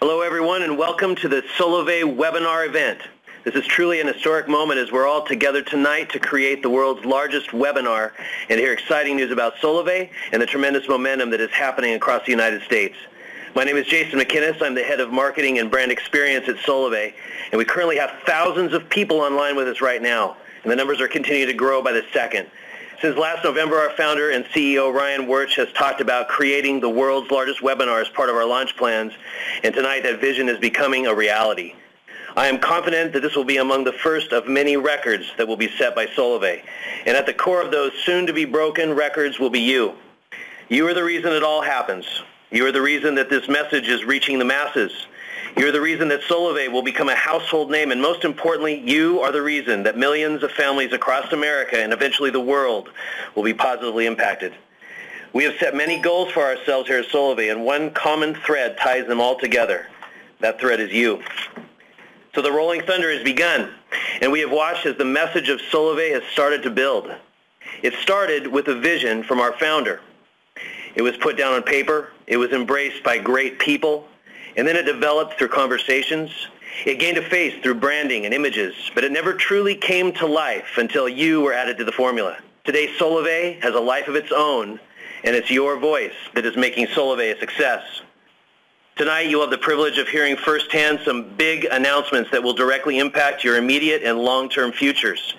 Hello everyone and welcome to the Solavei webinar event. This is truly an historic moment as we're all together tonight to create the world's largest webinar and hear exciting news about Solavei and the tremendous momentum that is happening across the United States. My name is Jason McInnes. I'm the head of marketing and brand experience at Solavei, and we currently have thousands of people online with us right now, and the numbers are continuing to grow by the second. Since last November, our founder and CEO, Ryan Wirtz, has talked about creating the world's largest webinar as part of our launch plans, and tonight that vision is becoming a reality. I am confident that this will be among the first of many records that will be set by Solavei, and at the core of those soon-to-be broken records will be you. You are the reason it all happens. You are the reason that this message is reaching the masses. You're the reason that Solavei will become a household name, and most importantly, you are the reason that millions of families across America and eventually the world will be positively impacted. We have set many goals for ourselves here at Solavei, and one common thread ties them all together. That thread is you. So the rolling thunder has begun, and we have watched as the message of Solavei has started to build. It started with a vision from our founder. It was put down on paper, it was embraced by great people, and then it developed through conversations. It gained a face through branding and images, but it never truly came to life until you were added to the formula. Today, Solavei has a life of its own, and it's your voice that is making Solavei a success. Tonight, you'll have the privilege of hearing firsthand some big announcements that will directly impact your immediate and long-term futures.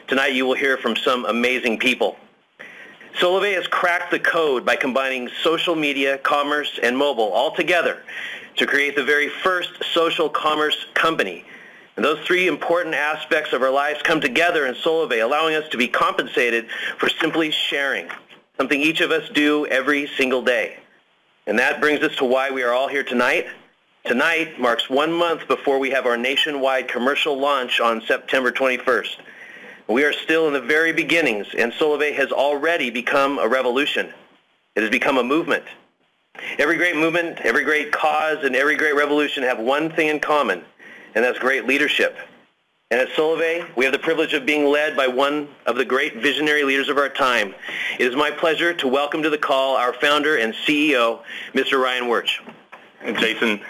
Tonight, you will hear from some amazing people. Solavei has cracked the code by combining social media, commerce, and mobile all together to create the very first social commerce company. And those three important aspects of our lives come together in Solavei, allowing us to be compensated for simply sharing, something each of us do every single day. And that brings us to why we are all here tonight. Tonight marks 1 month before we have our nationwide commercial launch on September 21st. We are still in the very beginnings, and Solavei has already become a revolution. It has become a movement. Every great movement, every great cause, and every great revolution have one thing in common, and that's great leadership. And at Solavei, we have the privilege of being led by one of the great visionary leaders of our time. It is my pleasure to welcome to the call our founder and CEO, Mr. Ryan Wirtz. Jason,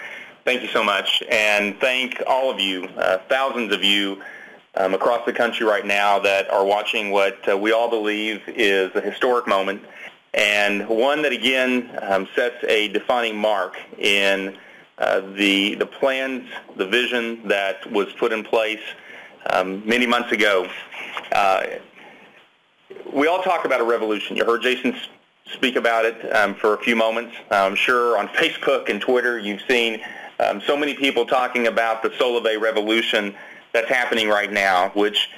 thank you so much, and thank all of you, thousands of you, across the country right now that are watching what we all believe is a historic moment, and one that again sets a defining mark in the plans, the vision that was put in place many months ago. We all talk about a revolution. You heard Jason speak about it for a few moments. I'm sure on Facebook and Twitter you've seen so many people talking about the Solavei revolution that's happening right now, which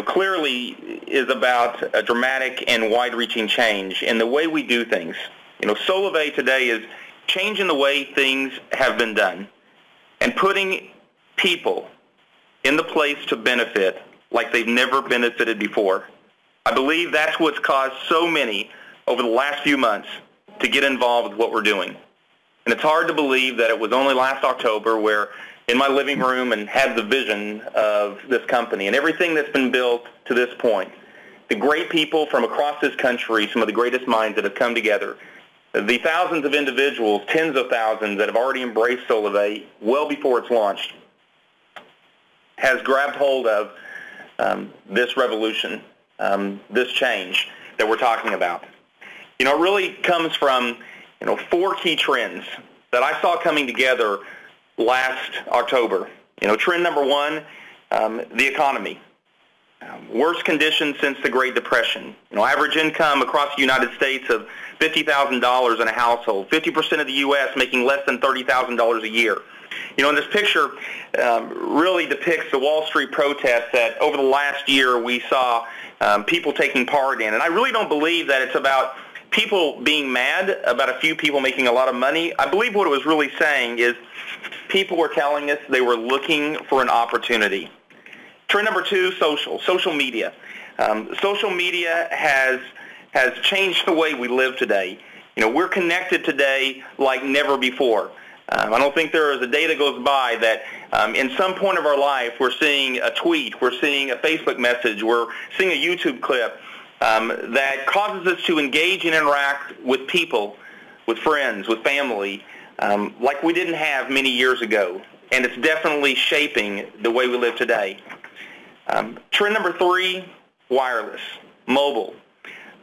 clearly is about a dramatic and wide-reaching change in the way we do things. Solavei today is changing the way things have been done and putting people in the place to benefit like they've never benefited before. I believe that's what's caused so many over the last few months to get involved with what we're doing. And it's hard to believe that it was only last October where in my living room and had the vision of this company and everything that's been built to this point. The great people from across this country, some of the greatest minds that have come together, the thousands of individuals, tens of thousands that have already embraced Solavei well before it's launched, has grabbed hold of this revolution, this change that we're talking about. It really comes from 4 key trends that I saw coming together last October. Trend number 1, the economy. Worst conditions since the Great Depression. Average income across the United States of $50,000 in a household. 50% of the U.S. making less than $30,000 a year. And this picture really depicts the Wall Street protests that over the last year we saw people taking part in. And I really don't believe that it's about people being mad about a few people making a lot of money. I believe what it was really saying is people were telling us they were looking for an opportunity. Trend number 2, social media. Social media has changed the way we live today. We're connected today like never before. I don't think there is a day that goes by that in some point of our life we're seeing a tweet, we're seeing a Facebook message, we're seeing a YouTube clip that causes us to engage and interact with people, with friends, with family, like we didn't have many years ago, and it's definitely shaping the way we live today. Trend number 3, wireless, mobile.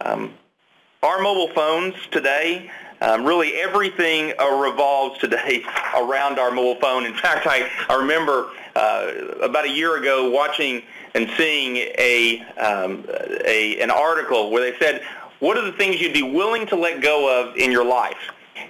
Our mobile phones today, really everything revolves today around our mobile phone. In fact, I remember about a year ago watching and seeing an article where they said, what are the things you'd be willing to let go of in your life?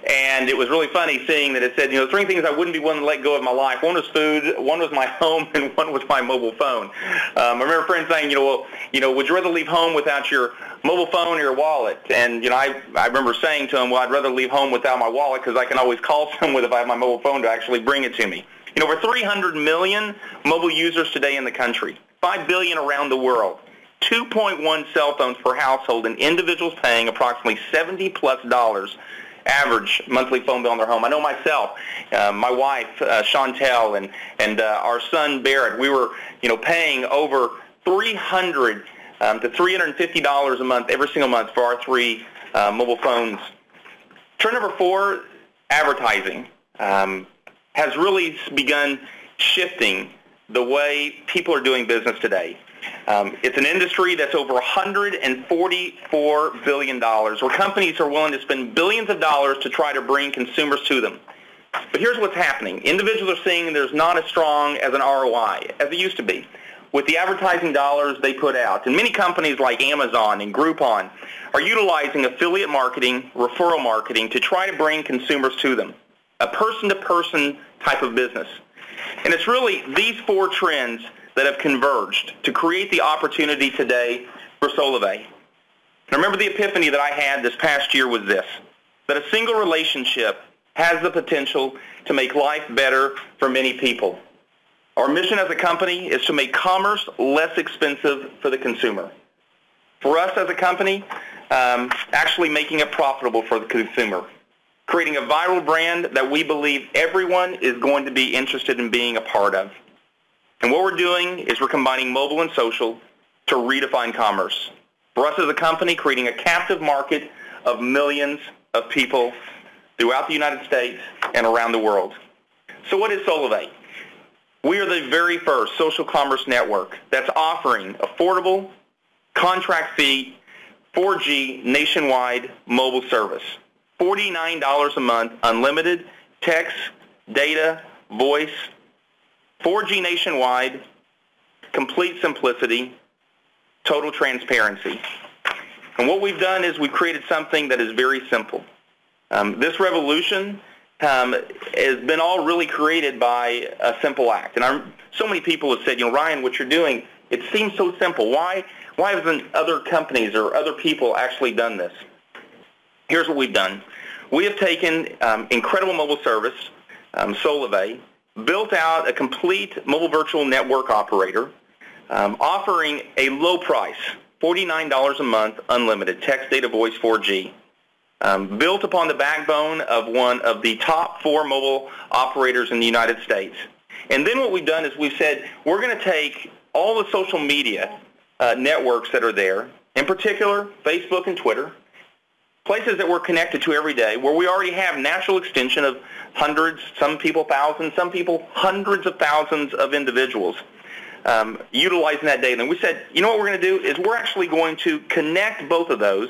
And it was really funny seeing that it said, 3 things I wouldn't be willing to let go of in my life. One was food, one was my home, and one was my mobile phone. I remember friends saying, would you rather leave home without your mobile phone or your wallet? And, I remember saying to them, well, I'd rather leave home without my wallet because I can always call someone if I have my mobile phone to actually bring it to me. Over 300 million mobile users today in the country, 5 billion around the world, 2.1 cell phones per household, and individuals paying approximately $70+ average monthly phone bill on their home. I know myself, my wife, Chantel, and our son, Barrett, we were, paying over $300 to $350 a month every single month for our 3 mobile phones. Trend number 4, advertising, has really begun shifting the way people are doing business today. It's an industry that's over $144 billion, where companies are willing to spend billions of dollars to try to bring consumers to them. But here's what's happening. Individuals are seeing there's not as strong as an ROI as it used to be with the advertising dollars they put out. And many companies like Amazon and Groupon are utilizing affiliate marketing, referral marketing to try to bring consumers to them, a person-to-person type of business. And it's really these 4 trends that have converged to create the opportunity today for Solavei. I remember the epiphany that I had this past year was this, that a single relationship has the potential to make life better for many people. Our mission as a company is to make commerce less expensive for the consumer. For us as a company, actually making it profitable for the consumer, creating a viral brand that we believe everyone is going to be interested in being a part of. And what we're doing is we're combining mobile and social to redefine commerce. For us as a company, creating a captive market of millions of people throughout the United States and around the world. So what is Solavei? We are the very first social commerce network that's offering affordable, contract-fee, 4G nationwide mobile service. $49 a month, unlimited, text, data, voice, 4G nationwide, complete simplicity, total transparency. And what we've done is we've created something that is very simple. This revolution has been all really created by a simple act. And so many people have said, Ryan, what you're doing, it seems so simple. Why haven't other companies or other people actually done this? Here's what we've done. We have taken incredible mobile service, Solavei, built out a complete mobile virtual network operator, offering a low price, $49 a month, unlimited, text, data, voice, 4G, built upon the backbone of one of the top 4 mobile operators in the United States. And then what we've done is we've said we're going to take all the social media networks that are there, in particular Facebook and Twitter, places that we're connected to every day, where we already have natural extension of hundreds, some people thousands, some people hundreds of thousands of individuals utilizing that data. And we said, what we're going to do is we're actually going to connect both of those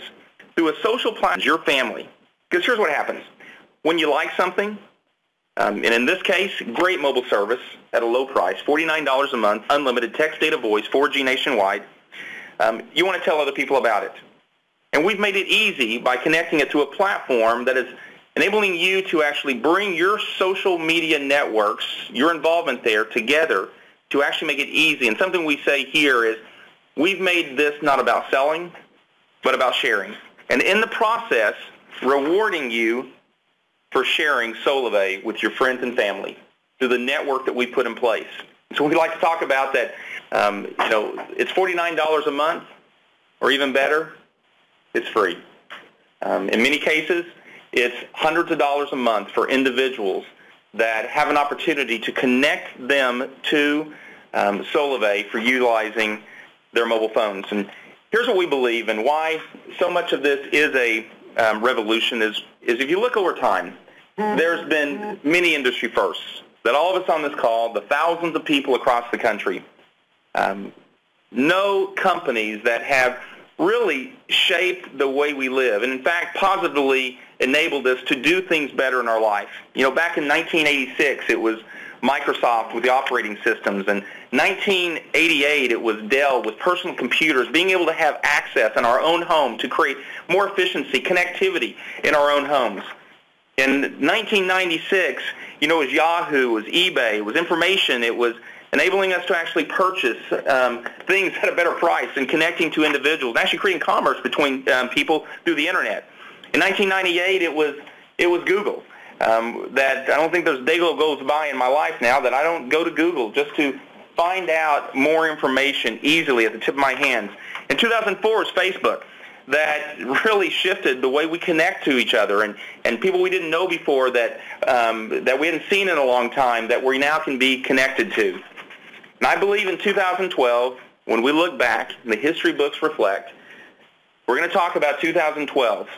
through a social platform, your family. Because here's what happens. When you like something, and in this case, great mobile service at a low price, $49 a month, unlimited text, data, voice, 4G nationwide, you want to tell other people about it. And we've made it easy by connecting it to a platform that is enabling you to actually bring your social media networks, your involvement there, together to actually make it easy. And something we say here is we've made this not about selling, but about sharing. And in the process, rewarding you for sharing Solavei with your friends and family through the network that we put in place. So we'd like to talk about that, it's $49 a month, or even better, it's free. In many cases, it's hundreds of dollars a month for individuals that have an opportunity to connect them to Solavei for utilizing their mobile phones. And here's what we believe, and why so much of this is a revolution is if you look over time, there's been many industry firsts that all of us on this call, the thousands of people across the country, know companies that have really shaped the way we live and, in fact, positively enabled us to do things better in our life. You know, back in 1986, it was Microsoft with the operating systems, and 1988 it was Dell with personal computers, being able to have access in our own home to create more efficiency, connectivity in our own homes. In 1996, you know, it was Yahoo, it was eBay, it was information, it was enabling us to actually purchase things at a better price and connecting to individuals, actually creating commerce between people through the internet. In 1998, it was Google. That I don't think there's a day goes by in my life now that I don't go to Google just to find out more information easily at the tip of my hands. In 2004 is Facebook, that really shifted the way we connect to each other, and people we didn't know before that we hadn't seen in a long time that we now can be connected to. And I believe in 2012, when we look back and the history books reflect, we're going to talk about 2012,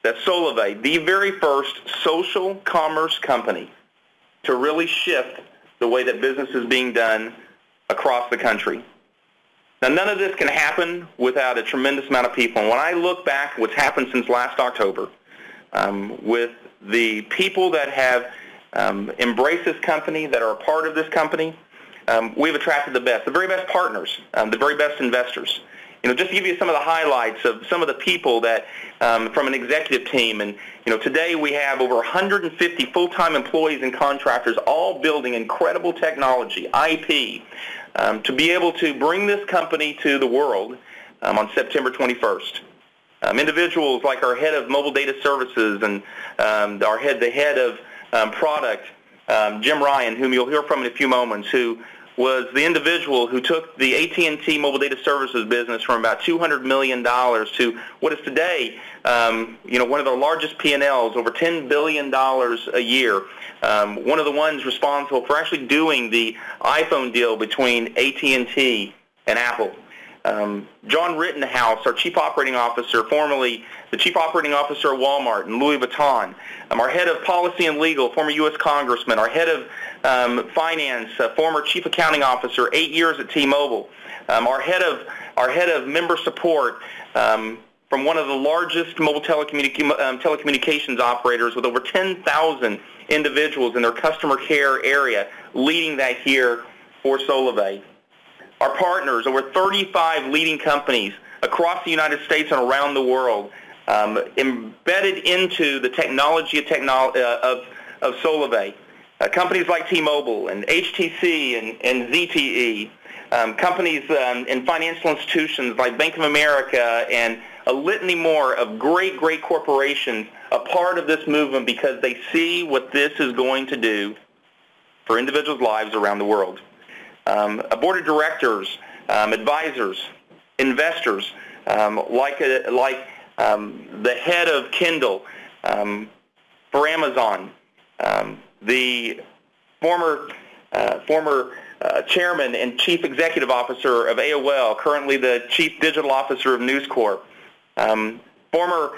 that Solavei, the very first social commerce company to really shift the way that business is being done across the country. Now, none of this can happen without a tremendous amount of people. And when I look back at what's happened since last October, with the people that have embraced this company, that are a part of this company, we've attracted the best, the very best partners, the very best investors. You know, just to give you some of the highlights of some of the people that, from an executive team, and, you know, today we have over 150 full-time employees and contractors all building incredible technology, IP, to be able to bring this company to the world on September 21st. Individuals like our head of mobile data services and the head of product, Jim Ryan, whom you'll hear from in a few moments, who was the individual who took the AT&T mobile data services business from about $200 million to what is today, you know, one of the largest P&Ls, over $10 billion a year. One of the ones responsible for actually doing the iPhone deal between AT&T and Apple. John Rittenhouse, our Chief Operating Officer, formerly the Chief Operating Officer of Walmart and Louis Vuitton. Our head of Policy and Legal, former U.S. Congressman. Our head of Finance, former Chief Accounting Officer, 8 years at T-Mobile. Our head of Member Support, from one of the largest mobile telecommunications operators with over 10,000 individuals in their customer care area, leading that here for Solavei. Our partners, over 35 leading companies across the United States and around the world, embedded into the technology of Solavei. Companies like T-Mobile and HTC and ZTE, companies and financial institutions like Bank of America, and a litany more of great, great corporations a part of this movement because they see what this is going to do for individuals' lives around the world. A board of directors, advisors, investors, like the head of Kindle for Amazon, the former chairman and chief executive officer of AOL, currently the chief digital officer of News Corp, former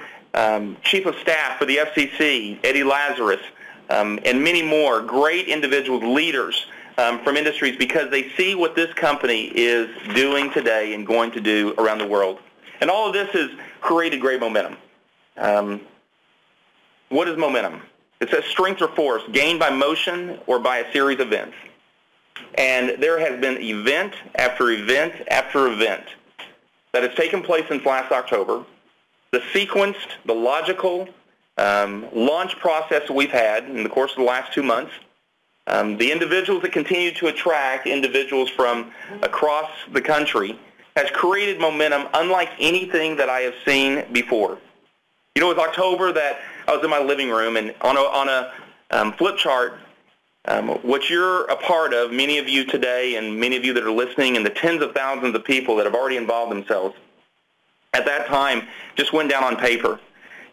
chief of staff for the FCC, Eddie Lazarus, and many more great individuals, leaders from industries, because they see what this company is doing today and going to do around the world. And all of this has created great momentum. What is momentum? It's a strength or force gained by motion or by a series of events. And there has been event after event after event that has taken place since last October. The sequenced, the logical launch process that we've had in the course of the last 2 months, the individuals that continue to attract individuals from across the country has created momentum unlike anything that I have seen before. You know, it was October that I was in my living room, and on a flip chart, what you're a part of, many of you today and many of you that are listening, and the tens of thousands of people that have already involved themselves, at that time just went down on paper.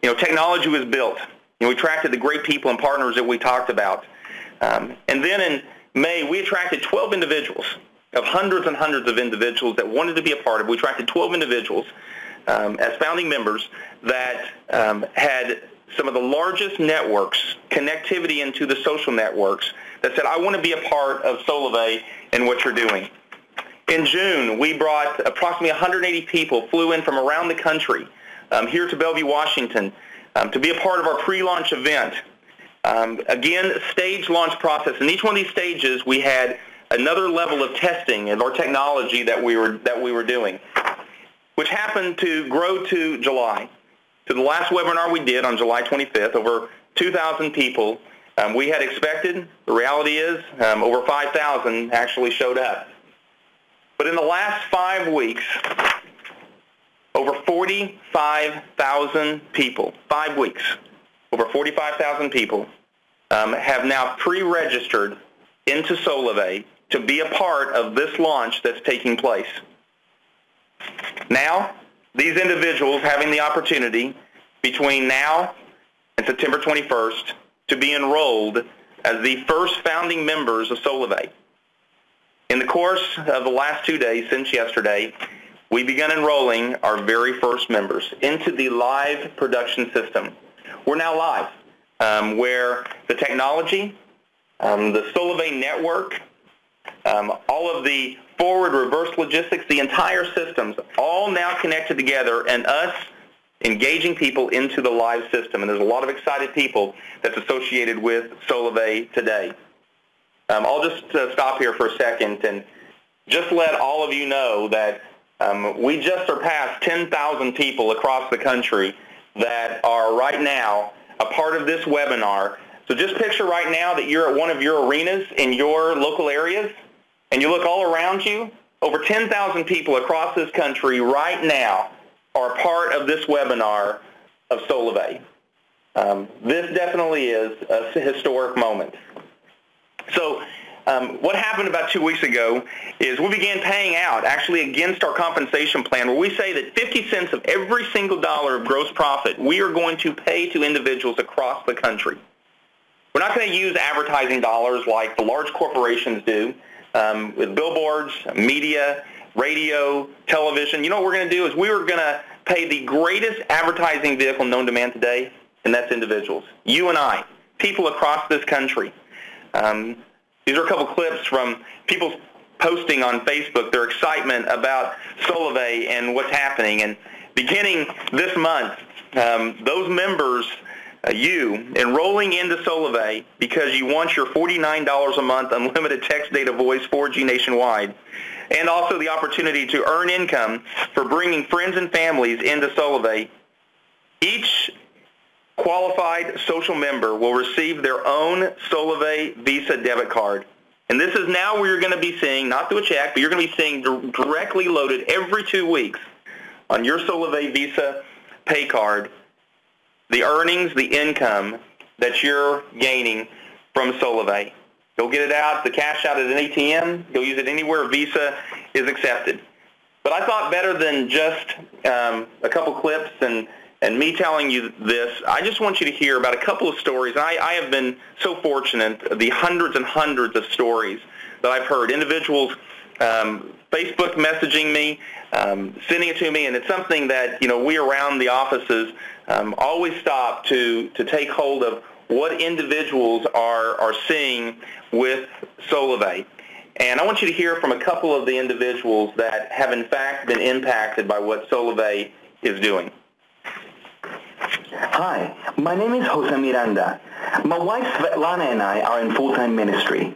You know, technology was built. You know, we attracted the great people and partners that we talked about. And then in May, we attracted 12 individuals, of hundreds and hundreds of individuals that wanted to be a part of. We attracted 12 individuals as founding members that had some of the largest networks, connectivity into the social networks, that said, I want to be a part of Solavei and what you're doing. In June, we brought approximately 180 people, flew in from around the country here to Bellevue, Washington, to be a part of our pre-launch event. Again, stage launch process. In each one of these stages, we had another level of testing of our technology that we were doing, which happened to grow to July. To the last webinar we did on July 25th, over 2,000 people. We had expected. The reality is over 5,000 actually showed up. But in the last 5 weeks, over 45,000 people, 5 weeks, over 45,000 people have now pre-registered into Solavei to be a part of this launch that's taking place. Now, these individuals having the opportunity between now and September 21st to be enrolled as the first founding members of Solavei. In the course of the last 2 days since yesterday, we began enrolling our very first members into the live production system. We're now live, where the technology, the Solavei network, all of the forward, reverse logistics, the entire systems, all now connected together, and us engaging people into the live system. And there's a lot of excited people that's associated with Solavei today. I'll just stop here for a second and just let all of you know that we just surpassed 10,000 people across the country that are right now a part of this webinar. So just picture right now that you're at one of your arenas in your local areas, and you look all around you, over 10,000 people across this country right now are part of this webinar of Solavei. This definitely is a historic moment. So what happened about 2 weeks ago is we began paying out, actually against our compensation plan, where we say that 50 cents of every single dollar of gross profit we are going to pay to individuals across the country. We're not going to use advertising dollars like the large corporations do with billboards, media, radio, television. You know what we're going to do is we are going to pay the greatest advertising vehicle known to man today, and that's individuals. You and I, people across this country. These are a couple clips from people posting on Facebook their excitement about Solavei and what's happening. And beginning this month, those members, you, enrolling into Solavei because you want your $49 a month unlimited text, data, voice, 4G nationwide, and also the opportunity to earn income for bringing friends and families into Solavei. Each qualified social member will receive their own Solavei Visa debit card. And this is now where you're going to be seeing, not through a check, but you're going to be seeing directly loaded every 2 weeks on your Solavei Visa pay card the earnings, the income that you're gaining from Solavei. You'll get it out, the cash out at an ATM. You'll use it anywhere Visa is accepted. But I thought better than just a couple clips and me telling you this, I just want you to hear about a couple of stories. I have been so fortunate, the hundreds and hundreds of stories that I've heard. Individuals Facebook messaging me, sending it to me, and it's something that, you know, we around the offices always stop to take hold of what individuals are seeing with Solavei. And I want you to hear from a couple of the individuals that have in fact been impacted by what Solavei is doing. Hi, my name is Jose Miranda. My wife Svetlana and I are in full-time ministry.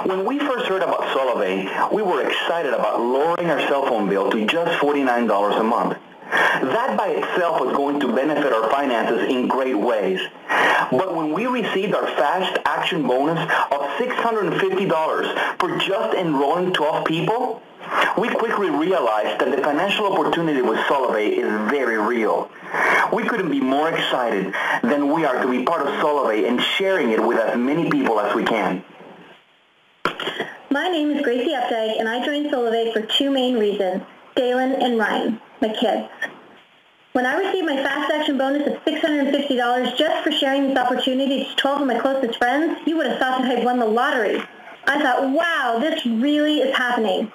When we first heard about Solavei, we were excited about lowering our cell phone bill to just $49 a month. That by itself was going to benefit our finances in great ways. But when we received our fast action bonus of $650 for just enrolling 12 people, we quickly realized that the financial opportunity with Solavei is very real. We couldn't be more excited than we are to be part of Solavei and sharing it with as many people as we can. My name is Gracie Updike, and I joined Solavei for two main reasons: Dalen and Ryan, my kids. When I received my fast action bonus of $650 just for sharing this opportunity to 12 of my closest friends, you would have thought that I'd won the lottery. I thought, wow, this really is happening.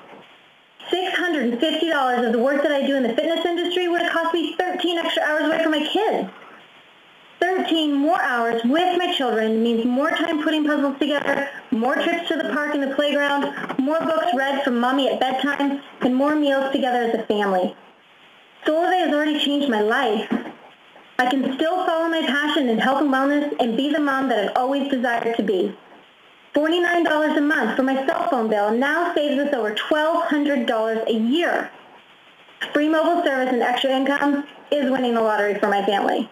$650 of the work that I do in the fitness industry would have cost me 13 extra hours away from my kids. 13 more hours with my children means more time putting puzzles together, more trips to the park and the playground, more books read from mommy at bedtime, and more meals together as a family. Solavei has already changed my life. I can still follow my passion in health and wellness and be the mom that I've always desired to be. $49 a month for my cell phone bill now saves us over $1,200 a year. Free mobile service and extra income is winning the lottery for my family.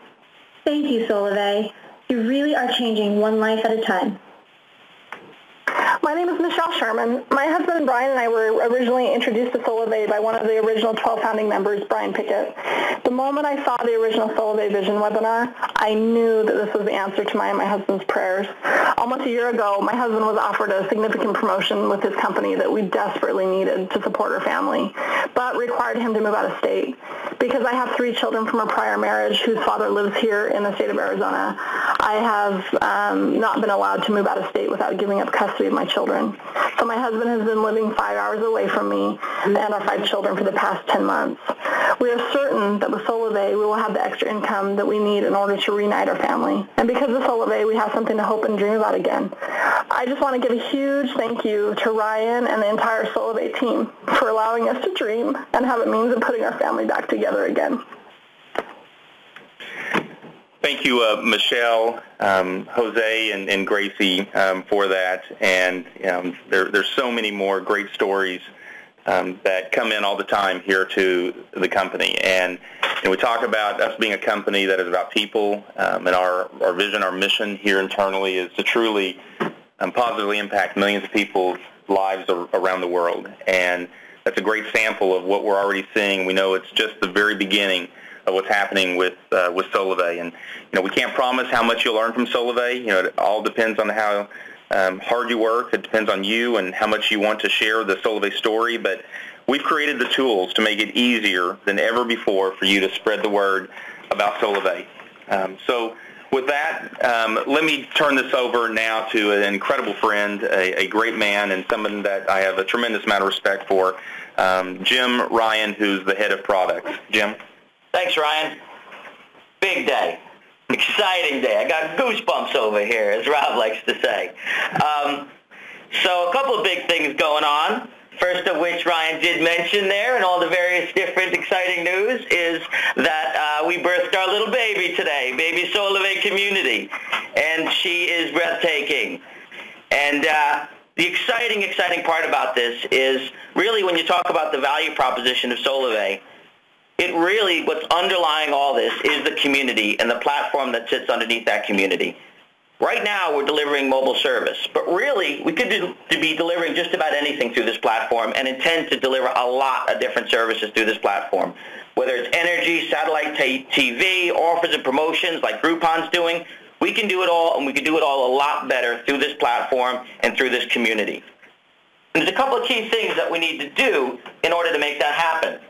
Thank you, Solavei. You really are changing one life at a time. My name is Michelle Sherman. My husband Brian and I were originally introduced to Solavei by one of the original 12 founding members, Brian Pickett. The moment I saw the original Solavei Vision webinar, I knew that this was the answer to my and my husband's prayers. Almost a year ago, my husband was offered a significant promotion with his company that we desperately needed to support our family, but required him to move out of state. Because I have 3 children from a prior marriage whose father lives here in the state of Arizona, I have not been allowed to move out of state without giving up custody of my children. So my husband has been living 5 hours away from me and our 5 children for the past 10 months. We are certain that with Solavei, we will have the extra income that we need in order to reunite our family. And because of Solavei, we have something to hope and dream about again. I just want to give a huge thank you to Ryan and the entire Solavei team for allowing us to dream and have a means of putting our family back together again. Thank you, Michelle, Jose, and Gracie for that. And there's so many more great stories that come in all the time here to the company. And we talk about us being a company that is about people, and our vision, our mission here internally is to truly positively impact millions of people's lives around the world. And that's a great sample of what we're already seeing. We know it's just the very beginning of what's happening with Solavei. And we can't promise how much you'll learn from Solavei. It all depends on how hard you work. It depends on you and how much you want to share the Solavei story. But we've created the tools to make it easier than ever before for you to spread the word about Solavei. So with that, let me turn this over now to an incredible friend, a great man, and someone that I have a tremendous amount of respect for, Jim Ryan, who's the head of products. Jim? Thanks, Ryan. Big day. Exciting day. I got goosebumps over here, as Rob likes to say. So a couple of big things going on. First of which Ryan did mention there, and all the various different exciting news, is that we birthed our little baby today, baby Solavei Community, and she is breathtaking. And the exciting part about this is really when you talk about the value proposition of Solavei, it really, what's underlying all this is the community and the platform that sits underneath that community. Right now, we're delivering mobile service, but really, we could be delivering just about anything through this platform and intend to deliver a lot of different services through this platform. Whether it's energy, satellite TV, offers and promotions like Groupon's doing, we can do it all, and we can do it all a lot better through this platform and through this community. And there's a couple of key things that we need to do in order to make that happen.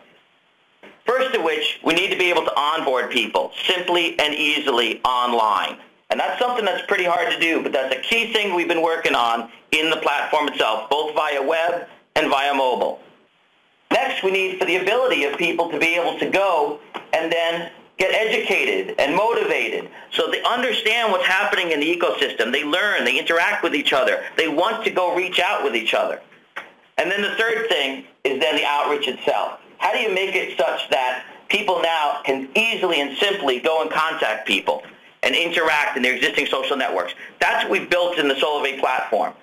First of which, we need to be able to onboard people simply and easily online. And that's something that's pretty hard to do, but that's a key thing we've been working on in the platform itself, both via web and via mobile. Next, we need for the ability of people to be able to go and then get educated and motivated so they understand what's happening in the ecosystem. They learn, they interact with each other. They want to go reach out with each other. And then the third thing is then the outreach itself. How do you make it such that people now can easily and simply go and contact people and interact in their existing social networks? That's what we've built in the Solavei platform.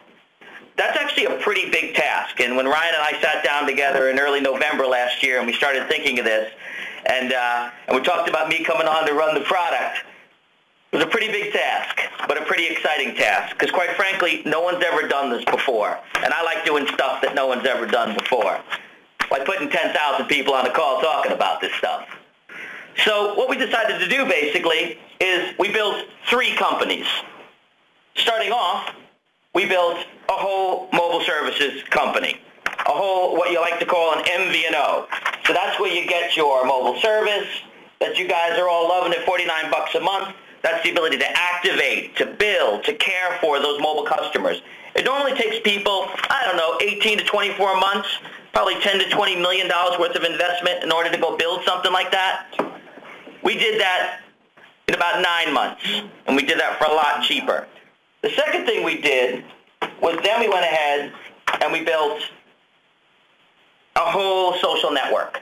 That's actually a pretty big task. And when Ryan and I sat down together in early November last year and we started thinking of this, and we talked about me coming on to run the product, it was a pretty big task, but a pretty exciting task. Because quite frankly, no one's ever done this before. And I like doing stuff that no one's ever done before. Like putting 10,000 people on a call talking about this stuff. So what we decided to do basically is we built 3 companies. Starting off, we built a whole mobile services company, a whole what you like to call an MVNO. So that's where you get your mobile service that you guys are all loving at $49 a month. That's the ability to activate, to build, to care for those mobile customers. It normally takes people, 18 to 24 months, probably $10 to $20 million worth of investment in order to go build something like that. We did that, in about 9 months, and we did that for a lot cheaper. The second thing we did was then we went ahead and we built a whole social network.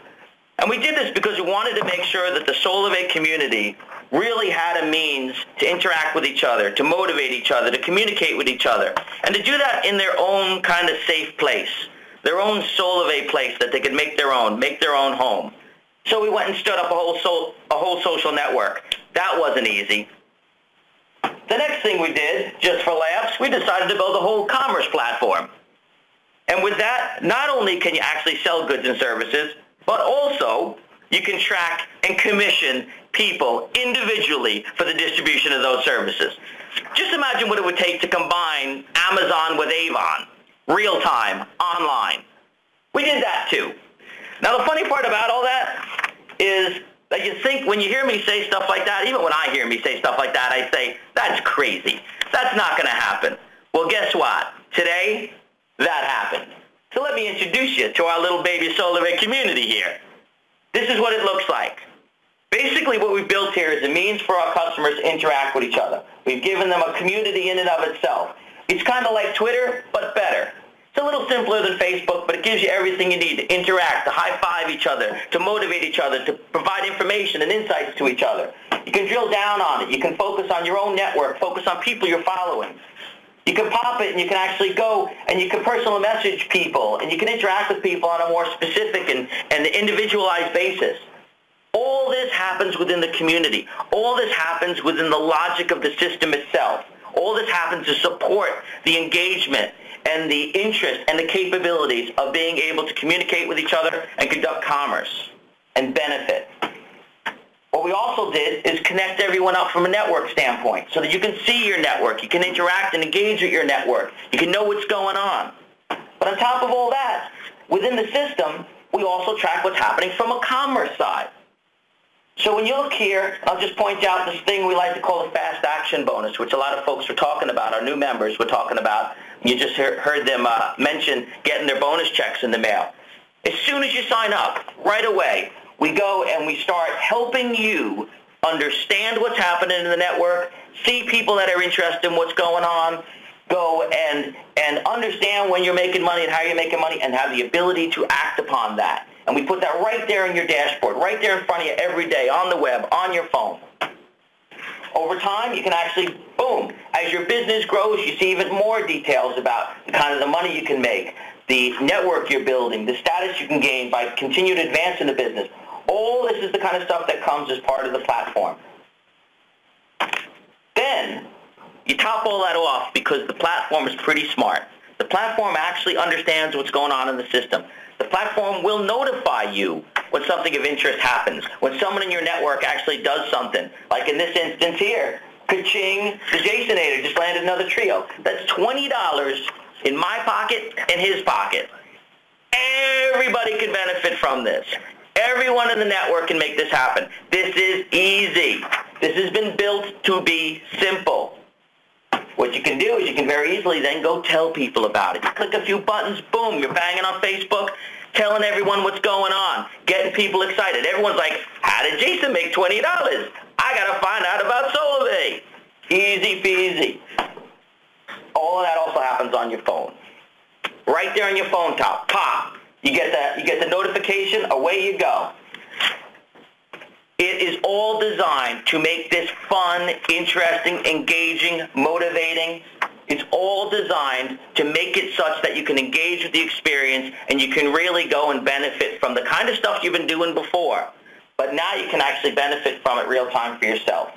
And we did this because we wanted to make sure that the Solavei community really had a means to interact with each other, to motivate each other, to communicate with each other, and to do that in their own kind of safe place, their own Solavei place that they could make their own home. So we went and stood up a whole social network. That wasn't easy. The next thing we did, just for laughs, we decided to build a whole commerce platform. And with that, not only can you actually sell goods and services, but also you can track and commission people individually for the distribution of those services. Just imagine what it would take to combine Amazon with Avon, real time, online. We did that too. Now the funny part about all that is that you think when you hear me say stuff like that, even when I hear me say stuff like that, I say, that's crazy. That's not going to happen. Well, guess what? Today, that happened. So let me introduce you to our little baby Solavei community here. This is what it looks like. Basically, what we've built here is a means for our customers to interact with each other. We've given them a community in and of itself. It's kind of like Twitter, but better. It's a little simpler than Facebook, but it gives you everything you need to interact, to high-five each other, to motivate each other, to provide information and insights to each other. You can drill down on it. You can focus on your own network, focus on people you're following. You can pop it and you can actually go and you can personal message people and you can interact with people on a more specific and individualized basis. All this happens within the community. All this happens within the logic of the system itself. All this happens to support the engagement and the interest and the capabilities of being able to communicate with each other and conduct commerce and benefit. What we also did is connect everyone up from a network standpoint so that you can see your network, you can interact and engage with your network, you can know what's going on. But on top of all that, within the system, we also track what's happening from a commerce side. So when you look here, I'll just point out this thing we like to call the fast action bonus, which a lot of folks were talking about, our new members were talking about. You just heard them mention getting their bonus checks in the mail. As soon as you sign up, right away, we go and we start helping you understand what's happening in the network, see people that are interested in what's going on, go and understand when you're making money and how you're making money and have the ability to act upon that. And we put that right there in your dashboard, right there in front of you every day, on the web, on your phone. Over time, you can actually, boom, as your business grows, you see even more details about the kind of the money you can make, the network you're building, the status you can gain by continued advance in the business. All this is the kind of stuff that comes as part of the platform. Then, you top all that off because the platform is pretty smart. The platform actually understands what's going on in the system. The platform will notify you when something of interest happens, when someone in your network actually does something. Like in this instance here, ka-ching, the Jasonator just landed another trio. That's $20 in my pocket and his pocket. Everybody can benefit from this. Everyone in the network can make this happen. This is easy. This has been built to be simple. What you can do is you can very easily then go tell people about it. You click a few buttons, boom, you're banging on Facebook, telling everyone what's going on, getting people excited. Everyone's like, how did Jason make $20? I got to find out about Solavei. Easy peasy. All of that also happens on your phone. Right there on your phone top, pop. You get the notification, away you go. It is all designed to make this fun, interesting, engaging, motivating. It's all designed to make it such that you can engage with the experience and you can really go and benefit from the kind of stuff you've been doing before. But now you can actually benefit from it real time for yourself.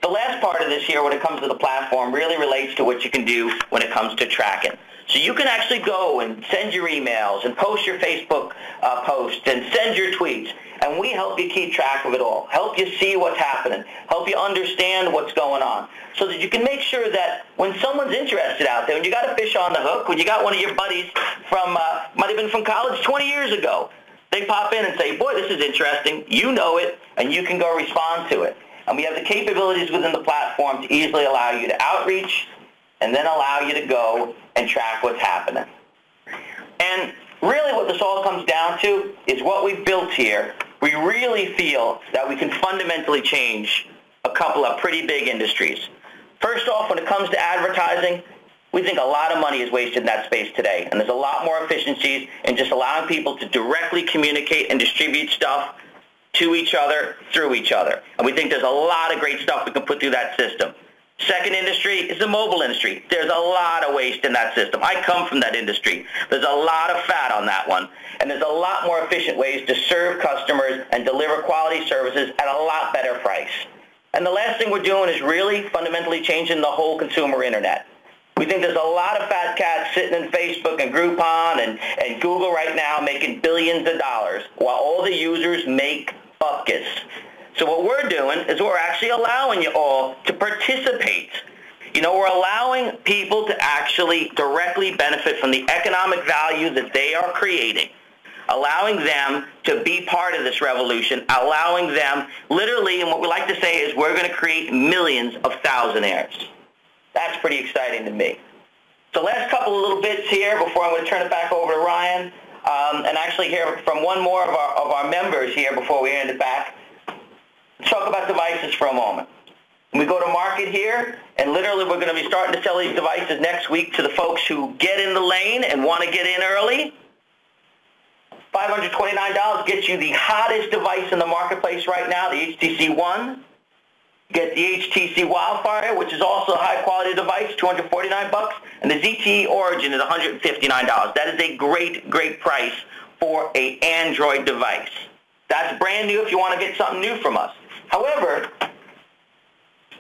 The last part of this here when it comes to the platform really relates to what you can do when it comes to tracking. So you can actually go and send your emails and post your Facebook posts and send your tweets. And we help you keep track of it all, help you see what's happening, help you understand what's going on, so that you can make sure that when someone's interested out there, when you got a fish on the hook, when you got one of your buddies from, might have been from college 20 years ago, they pop in and say, boy, this is interesting, you know it, and you can go respond to it. And we have the capabilities within the platform to easily allow you to outreach and then allow you to go and track what's happening. And really what this all comes down to is what we've built here we really feel that we can fundamentally change a couple of pretty big industries. First off, when it comes to advertising, we think a lot of money is wasted in that space today, and there's a lot more efficiencies in just allowing people to directly communicate and distribute stuff to each other, through each other. And we think there's a lot of great stuff we can put through that system. Second industry is the mobile industry. There's a lot of waste in that system. I come from that industry. There's a lot of fat on that one. And there's a lot more efficient ways to serve customers and deliver quality services at a lot better price. And the last thing we're doing is really fundamentally changing the whole consumer internet. We think there's a lot of fat cats sitting in Facebook and Groupon and Google right now making billions of dollars while all the users make buckets. So what we're doing is we're actually allowing you all to participate. You know, we're allowing people to actually directly benefit from the economic value that they are creating, allowing them to be part of this revolution, allowing them literally, and what we like to say is we're going to create millions of thousandaires. That's pretty exciting to me. So last couple of little bits here before I'm going to turn it back over to Ryan, and actually hear from one more of our members here before we hand it back. Let's talk about devices for a moment. We go to market here, and literally we're going to be starting to sell these devices next week to the folks who get in the lane and want to get in early. $529 gets you the hottest device in the marketplace right now, the HTC One. You get the HTC Wildfire, which is also a high-quality device, $249, and the ZTE Origin is $159. That is a great, great price for an Android device. That's brand new if you want to get something new from us. However,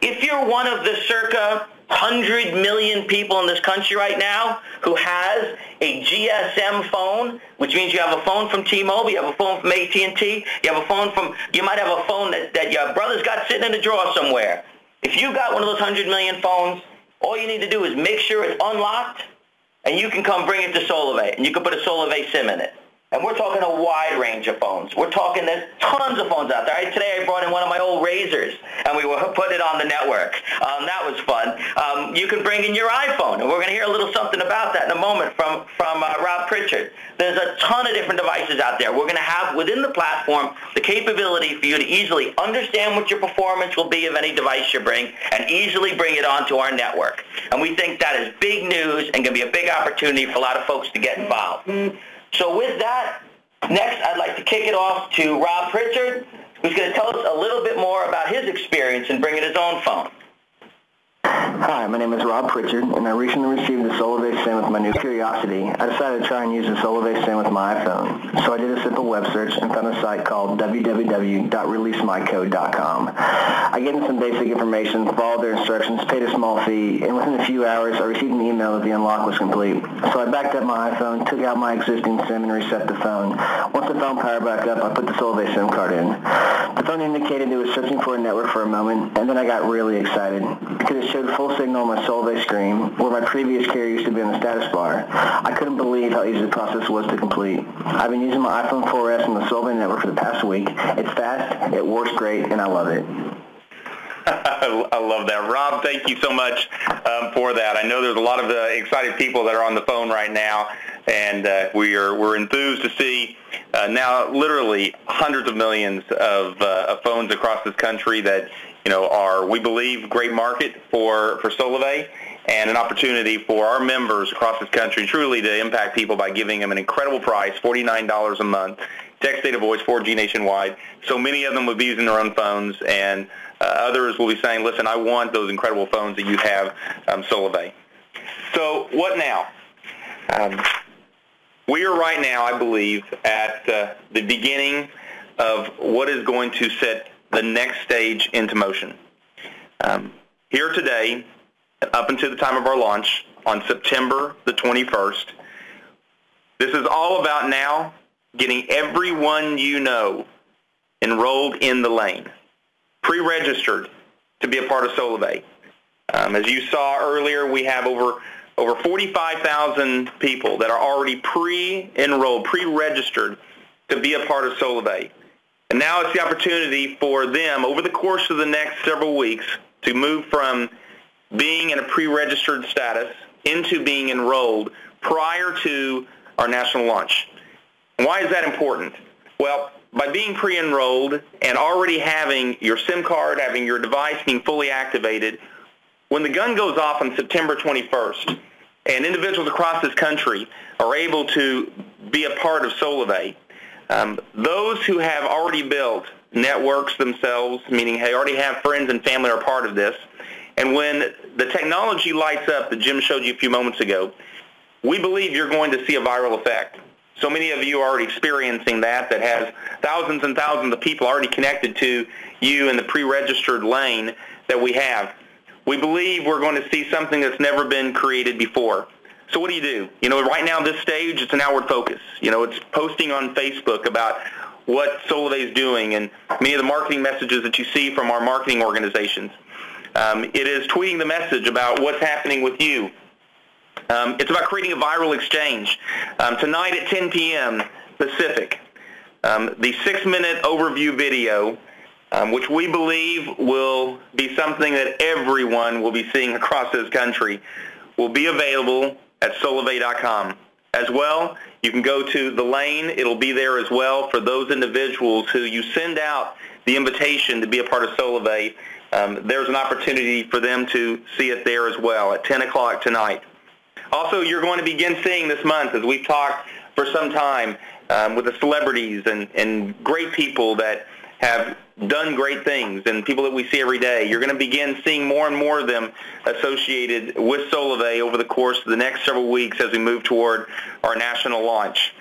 if you're one of the circa 100 million people in this country right now who has a GSM phone, which means you have a phone from T-Mobile, you have a phone from AT&T, you have a phone from, you might have a phone that your brother's got sitting in a drawer somewhere. If you got one of those 100 million phones, all you need to do is make sure it's unlocked, and you can come bring it to Solavei, and you can put a Solavei SIM in it. And we're talking a wide range of phones. We're talking, there's tons of phones out there. Today I brought in one of my old Razors, and we put it on the network. That was fun. You can bring in your iPhone, and we're going to hear a little something about that in a moment from Rob Pritchard. There's a ton of different devices out there. We're going to have within the platform the capability for you to easily understand what your performance will be of any device you bring and easily bring it onto our network. And we think that is big news and going to be a big opportunity for a lot of folks to get involved. So with that, next I'd like to kick it off to Rob Pritchard, who's going to tell us a little bit more about his experience in bringing his own phone. Hi, my name is Rob Pritchard, and I recently received the Solavei SIM with my new Curiosity. I decided to try and use the Solavei SIM with my iPhone. So I did a simple web search and found a site called www.releasemycode.com. I gave them some basic information, followed their instructions, paid a small fee, and within a few hours I received an email that the unlock was complete. So I backed up my iPhone, took out my existing SIM, and reset the phone. Once the phone powered back up, I put the Solavei SIM card in. The phone indicated it was searching for a network for a moment, and then I got really excited because it showed full signal on my Solavei screen, where my previous carrier used to be on the status bar. I couldn't believe how easy the process was to complete. I've been using my iPhone 4S on the Solavei network for the past week. It's fast, it works great, and I love it. I love that. Rob, thank you so much for that. I know there's a lot of excited people that are on the phone right now, and we're enthused to see now literally hundreds of millions of phones across this country that are, we believe, great market for Solavei and an opportunity for our members across this country truly to impact people by giving them an incredible price, $49 a month, text, data, voice, 4G nationwide. So many of them will be using their own phones, and others will be saying, listen, I want those incredible phones that you have, Solavei. So what now? We are right now, I believe, at the beginning of what is going to set the next stage into motion. Here today, up until the time of our launch on September the 21st, this is all about now getting everyone you know enrolled in the lane, pre-registered to be a part of Solavei. As you saw earlier, we have over 45,000 people that are already pre-enrolled, pre-registered to be a part of Solavei. And now it's the opportunity for them over the course of the next several weeks to move from being in a pre-registered status into being enrolled prior to our national launch. And why is that important? Well, by being pre-enrolled and already having your SIM card, having your device being fully activated, when the gun goes off on September 21st, and individuals across this country are able to be a part of Solavei, those who have already built networks themselves, meaning they already have friends and family are part of this, and when the technology lights up that Jim showed you a few moments ago, we believe you're going to see a viral effect. So many of you are already experiencing that has thousands and thousands of people already connected to you in the pre-registered lane that we have. We believe we're going to see something that's never been created before. So what do? Right now, this stage, it's an outward focus. It's posting on Facebook about what Solavei is doing and many of the marketing messages that you see from our marketing organizations. It is tweeting the message about what's happening with you. It's about creating a viral exchange. Tonight at 10 p.m. Pacific, the 6-minute overview video, which we believe will be something that everyone will be seeing across this country, will be available at solavei.com. As well, you can go to the lane. It'll be there as well for those individuals who you send out the invitation to be a part of Solavei. There's an opportunity for them to see it there as well at 10 o'clock tonight. Also, you're going to begin seeing this month, as we've talked for some time, with the celebrities and great people that have done great things and people that we see every day. You're going to begin seeing more and more of them associated with Solavei over the course of the next several weeks as we move toward our national launch.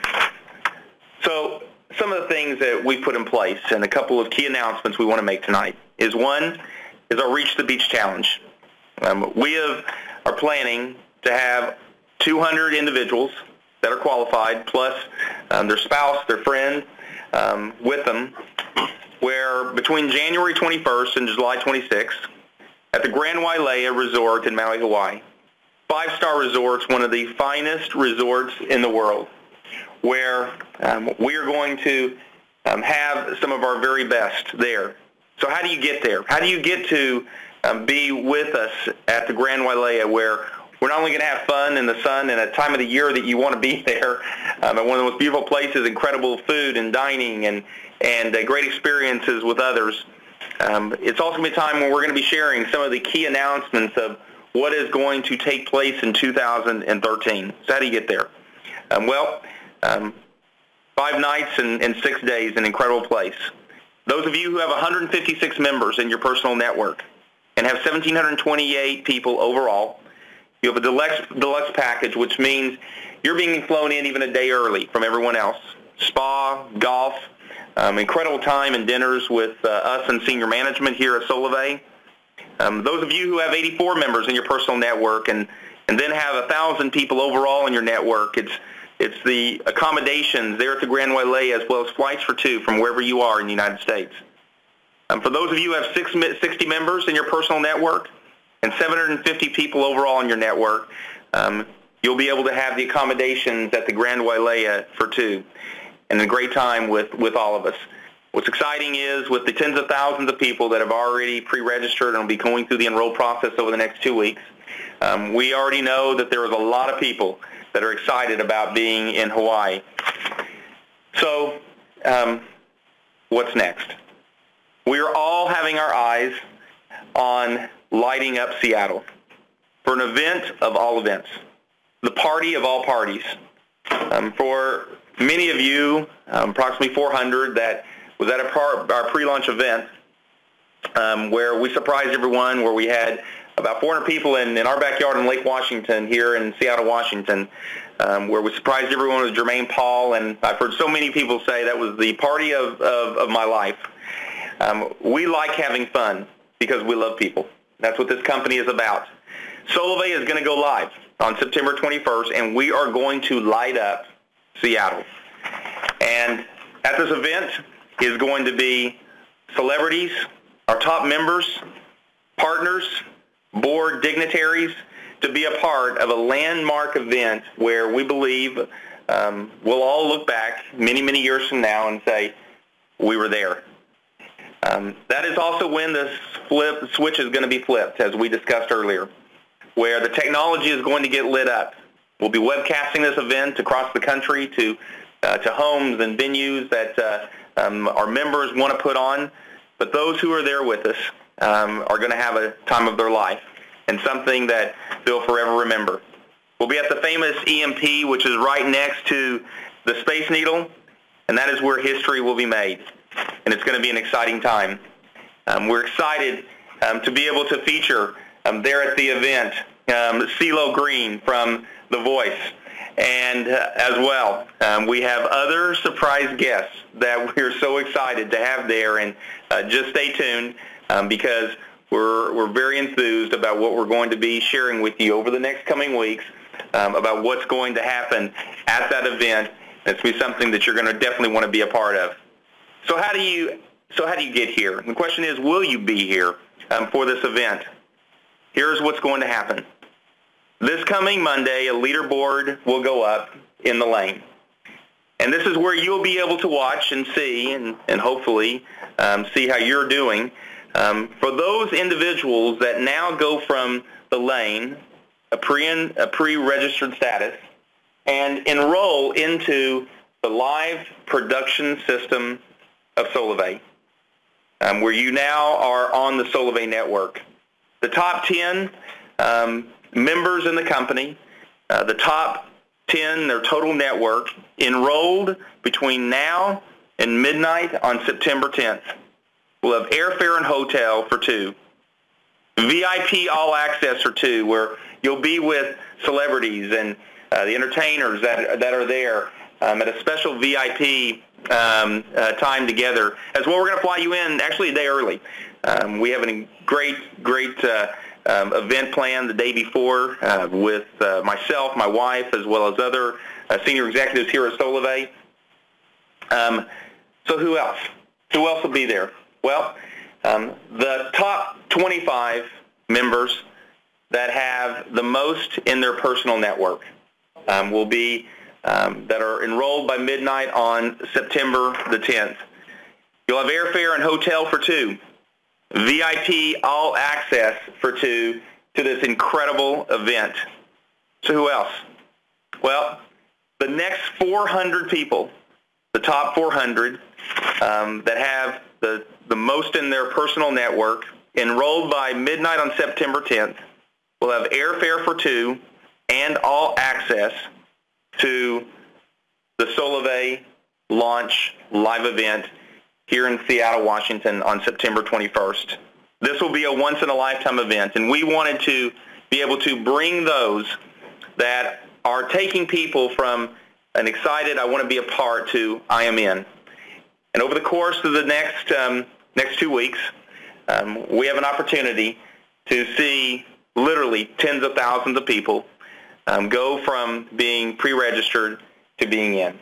So some of the things that we put in place and a couple of key announcements we want to make tonight is, one, is our Reach the Beach Challenge. We are planning to have 200 individuals that are qualified, plus their spouse, their friend, with them, where between January 21st and July 26th, at the Grand Wailea Resort in Maui, Hawaii, 5-star resorts, one of the finest resorts in the world, where we are going to have some of our very best there. So how do you get there? How do you get to be with us at the Grand Wailea, where we're not only going to have fun in the sun and a time of the year that you want to be there, at one of the most beautiful places, incredible food and dining and great experiences with others. It's also going to be a time when we're going to be sharing some of the key announcements of what is going to take place in 2013. So how do you get there? 5 nights and 6 days, an incredible place. Those of you who have 156 members in your personal network and have 1,728 people overall, you have a deluxe package, which means you're being flown in even a day early from everyone else. Spa, golf, incredible time and dinners with us and senior management here at Solavei. Those of you who have 84 members in your personal network and then have 1,000 people overall in your network, it's the accommodations there at the Grand Wailea, as well as flights for 2 from wherever you are in the United States. For those of you who have 60 members in your personal network and 750 people overall in your network, you'll be able to have the accommodations at the Grand Wailea for 2 and a great time with all of us. What's exciting is with the tens of thousands of people that have already pre-registered and will be going through the enroll process over the next 2 weeks, we already know that there is a lot of people that are excited about being in Hawaii. So what's next? We are all having our eyes on lighting up Seattle for an event of all events, the party of all parties. For many of you, approximately 400, that was at our pre-launch event where we surprised everyone, where we had about 400 people in our backyard in Lake Washington here in Seattle, Washington, where we surprised everyone with Jermaine Paul, and I've heard so many people say that was the party of my life. We like having fun because we love people. That's what this company is about. Solavei is going to go live on September 21st, and we are going to light up Seattle. And at this event is going to be celebrities, our top members, partners, board dignitaries, to be a part of a landmark event where we believe we'll all look back many, many years from now and say, we were there. That is also when the switch is going to be flipped, as we discussed earlier, where the technology is going to get lit up. We'll be webcasting this event across the country to homes and venues that our members want to put on, but those who are there with us are going to have a time of their life and something that they'll forever remember. We'll be at the famous EMP, which is right next to the Space Needle, and that is where history will be made, and it's going to be an exciting time. We're excited to be able to feature there at the event CeeLo Green from The Voice, and as well, we have other surprise guests that we're so excited to have there, and just stay tuned because we're very enthused about what we're going to be sharing with you over the next coming weeks about what's going to happen at that event. It's going to be something that you're going to definitely want to be a part of. So how do you get here? The question is, will you be here for this event? Here's what's going to happen. This coming Monday, a leaderboard will go up in the lane. And this is where you'll be able to watch and see and hopefully see how you're doing. For those individuals that now go from the lane, a pre-registered status, and enroll into the live production system of Solavei, where you now are on the Solavei network. The top 10 members in the company, the top 10, their total network, enrolled between now and midnight on September 10th. We'll have airfare and hotel for 2. VIP all access for 2, where you'll be with celebrities and the entertainers that are there at a special VIP time together. As well, we're going to fly you in actually a day early. We have a great event planned the day before with myself, my wife, as well as other senior executives here at Solavei. So who else? Who else will be there? Well, the top 25 members that have the most in their personal network will be that are enrolled by midnight on September the 10th. You'll have airfare and hotel for 2. VIP all access for 2 to this incredible event. So who else? Well, the next 400 people, the top 400 that have the most in their personal network, enrolled by midnight on September 10th, will have airfare for 2 and all access to the Solavei launch live event here in Seattle, Washington on September 21st. This will be a once-in-a-lifetime event, and we wanted to be able to bring those that are taking people from an excited, I want to be a part, to I am in. And over the course of the next 2 weeks, we have an opportunity to see literally tens of thousands of people go from being pre-registered to being in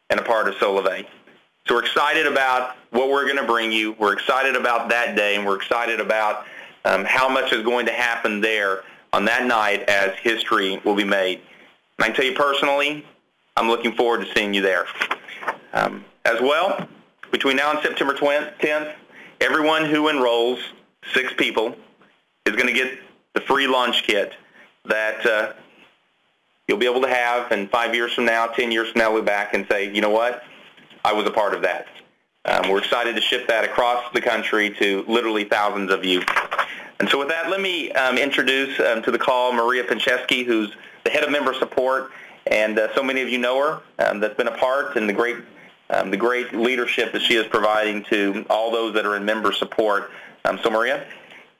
and a part of Solavei. So we're excited about what we're going to bring you. We're excited about that day, and we're excited about how much is going to happen there on that night as history will be made. And I can tell you personally, I'm looking forward to seeing you there. As well, between now and September 10th, everyone who enrolls, 6 people, is going to get the free launch kit that you'll be able to have, and 5 years from now, 10 years from now, look back and say, you know what, I was a part of that. We're excited to ship that across the country to literally thousands of you. And so with that, let me introduce to the call Maria Pincheski, who's the head of member support, and so many of you know her, that's been a part, and the great leadership that she is providing to all those that are in member support. So Maria?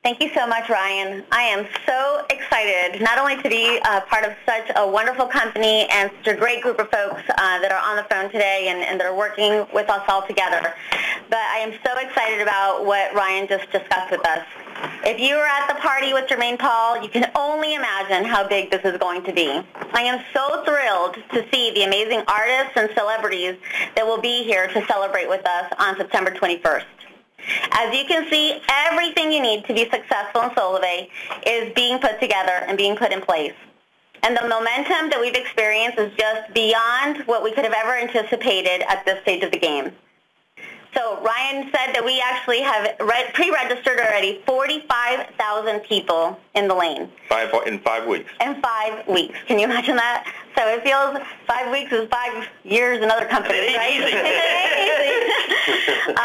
Thank you so much, Ryan. I am so excited not only to be part of such a wonderful company and such a great group of folks that are on the phone today and that are working with us all together, but I am so excited about what Ryan just discussed with us. If you were at the party with Jermaine Paul, you can only imagine how big this is going to be. I am so thrilled to see the amazing artists and celebrities that will be here to celebrate with us on September 21st. As you can see, everything you need to be successful in Solavei is being put together and being put in place. And the momentum that we've experienced is just beyond what we could have ever anticipated at this stage of the game. So Ryan said that we actually have pre-registered already 45,000 people in the lane. In 5 weeks. In 5 weeks. Can you imagine that? So it feels 5 weeks is 5 years in other companies, right?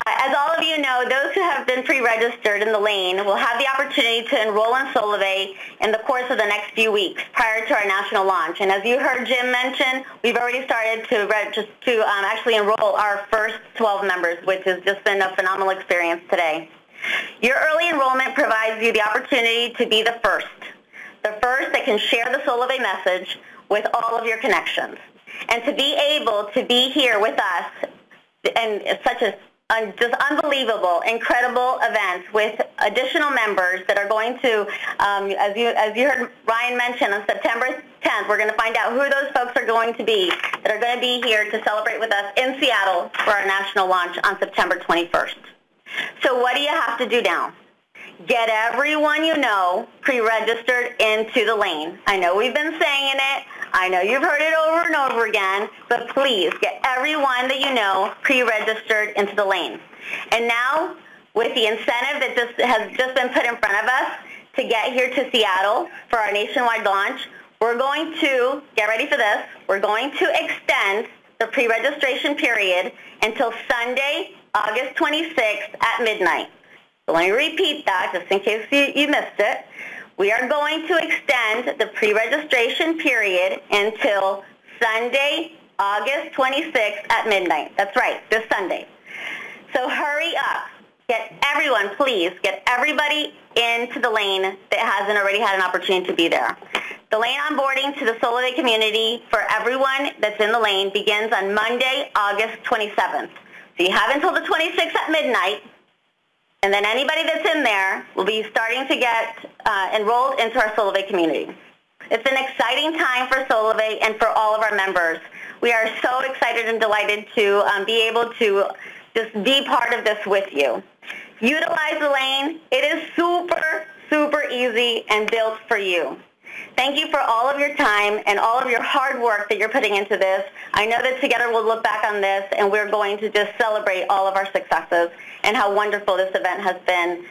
As all of you know, those who have been pre-registered in the lane will have the opportunity to enroll in Solavei in the course of the next few weeks prior to our national launch. And as you heard Jim mention, we've already started to actually enroll our first 12 members, which has just been a phenomenal experience today. Your early enrollment provides you the opportunity to be the first that can share the Solavei message with all of your connections, and to be able to be here with us and such a just unbelievable, incredible event with additional members that are going to, as you heard Ryan mention, on September 10th, we're going to find out who those folks are going to be that are going to be here to celebrate with us in Seattle for our national launch on September 21st. So what do you have to do now? Get everyone you know pre-registered into the lane. I know we've been saying it. I know you've heard it over and over again, but please get everyone that you know pre-registered into the lane. And now, with the incentive that has just been put in front of us to get here to Seattle for our nationwide launch, we're going to, get ready for this, we're going to extend the pre-registration period until Sunday, August 26th at midnight. So let me repeat that just in case you missed it. We are going to extend the pre-registration period until Sunday, August 26th at midnight. That's right, this Sunday. So hurry up. Get everyone, please, get everybody into the lane that hasn't already had an opportunity to be there. The lane onboarding to the Solavei community for everyone that's in the lane begins on Monday, August 27th. So you have until the 26th at midnight. And then anybody that's in there will be starting to get enrolled into our Solavei community. It's an exciting time for Solavei and for all of our members. We are so excited and delighted to be able to just be part of this with you. Utilize the lane. It is super, super easy and built for you. Thank you for all of your time and all of your hard work that you're putting into this. I know that together we'll look back on this and we're going to just celebrate all of our successes and how wonderful this event has been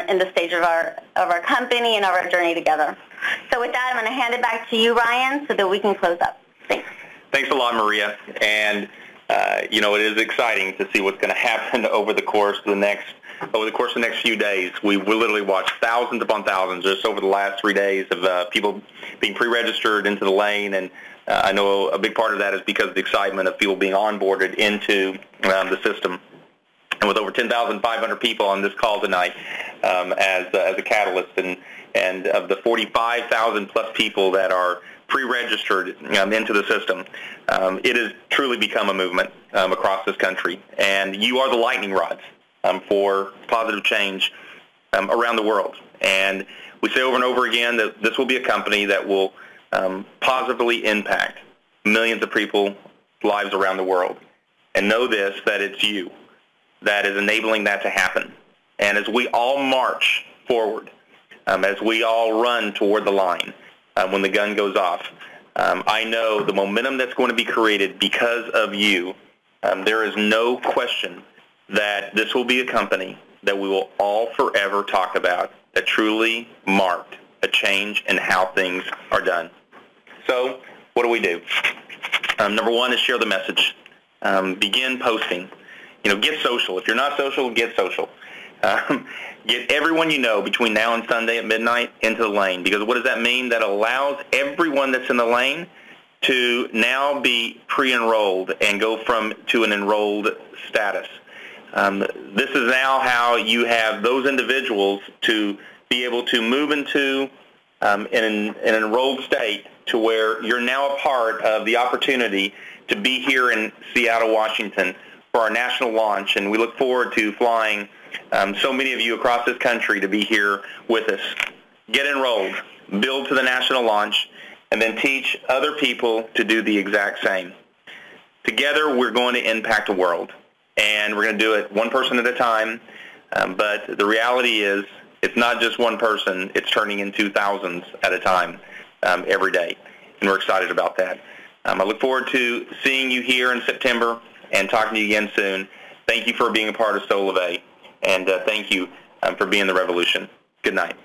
in the stage of our company and of our journey together. So with that, I'm going to hand it back to you, Ryan, so that we can close up. Thanks. Thanks a lot, Maria. And it is exciting to see what's going to happen over the course of the next few days. We literally watched thousands upon thousands just over the last 3 days of people being pre-registered into the lane, and I know a big part of that is because of the excitement of people being onboarded into the system. And with over 10,500 people on this call tonight as a catalyst, and of the 45,000 plus people that are pre-registered into the system, it has truly become a movement across this country, and you are the lightning rods for positive change around the world. And we say over and over again that this will be a company that will positively impact millions of people's lives around the world. And know this, that it's you that is enabling that to happen. And as we all march forward, as we all run toward the line when the gun goes off, I know the momentum that's going to be created because of you. There is no question that this will be a company that we will all forever talk about that truly marked a change in how things are done. So what do? Number one is share the message. Begin posting. Get social. If you're not social, get social. Get everyone you know between now and Sunday at midnight into the lane, because what does that mean? That allows everyone that's in the lane to now be pre-enrolled and go to an enrolled status. This is now how you have those individuals to be able to move into an enrolled state to where you're now a part of the opportunity to be here in Seattle, Washington for our national launch. And we look forward to flying so many of you across this country to be here with us. Get enrolled, build to the national launch, and then teach other people to do the exact same. Together, we're going to impact the world. And we're going to do it one person at a time, but the reality is it's not just one person, it's turning into thousands at a time every day, and we're excited about that. I look forward to seeing you here in September and talking to you again soon. Thank you for being a part of Solavei, and thank you for being the revolution. Good night.